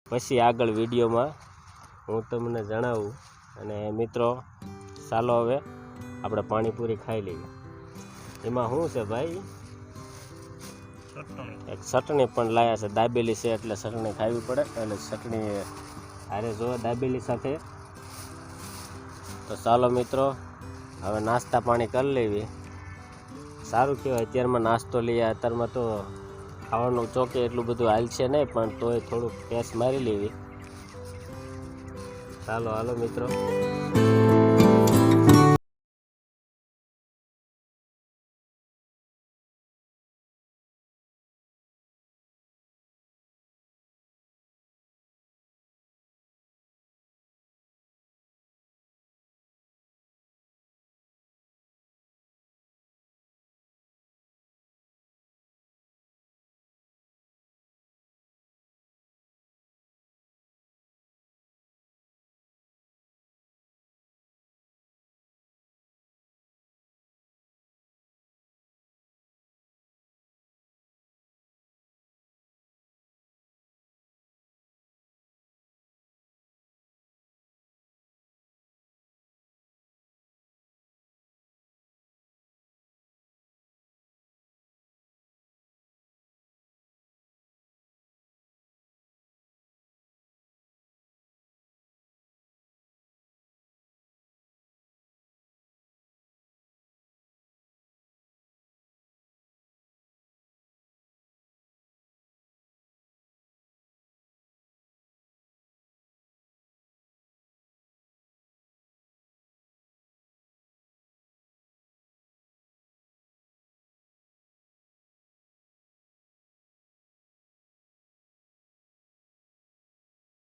પછી આગળ વિડીયોમાં હું તમને જણાવું। અને મિત્રો ચાલો હવે આપણે પાણીપુરી ખાઈ લઈએ। એમાં શું છે ભાઈ, એક ચટણી પણ લાયા છે, દાબેલી છે એટલે ચટણી ખાવી પડે। અને ચટણી અરે જો દાબેલી સાથે। તો ચાલો મિત્રો હવે નાસ્તા પાણી કરી લેવી। સારું કહેવાય અત્યારમાં નાસ્તો લઈએ। અત્યારમાં તો ખાવાનું ચોકે એટલું બધું હાલશે નહીં, પણ તોય થોડુંક ટેસ્ટ મારી લેવી। ચાલો હાલો મિત્રો।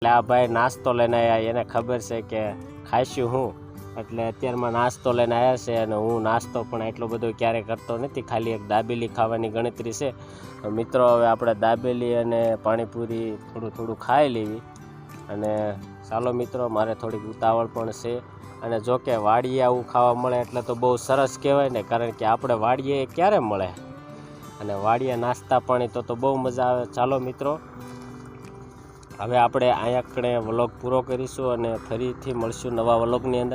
આ ભાઈ નાસ્તો લઈને આવ્યા, એને ખબર છે કે ખાઈશું હું, એટલે અત્યારમાં નાસ્તો લઈને આવ્યા છે। અને હું નાસ્તો પણ એટલો બધો ક્યારેય કરતો નથી, ખાલી એક દાબેલી ખાવાની ગણતરી છે। તો મિત્રો હવે આપણે દાબેલી અને પાણીપુરી થોડું ખાઈ લેવી। અને ચાલો મિત્રો, મારે થોડીક ઉતાવળ પણ છે। અને જો કે વાડીએ આવું ખાવા મળે એટલે તો બહુ સરસ કહેવાય ને, કારણ કે આપણે વાડીએ ક્યારે મળે, અને વાડીએ નાસ્તા પાણી તો બહુ મજા આવે। ચાલો મિત્રો હવે આપણે અહીંયા કણે વ્લોગ પૂરો કરીશું, અને ફરીથી મળશું નવા વ્લોગની અંદર।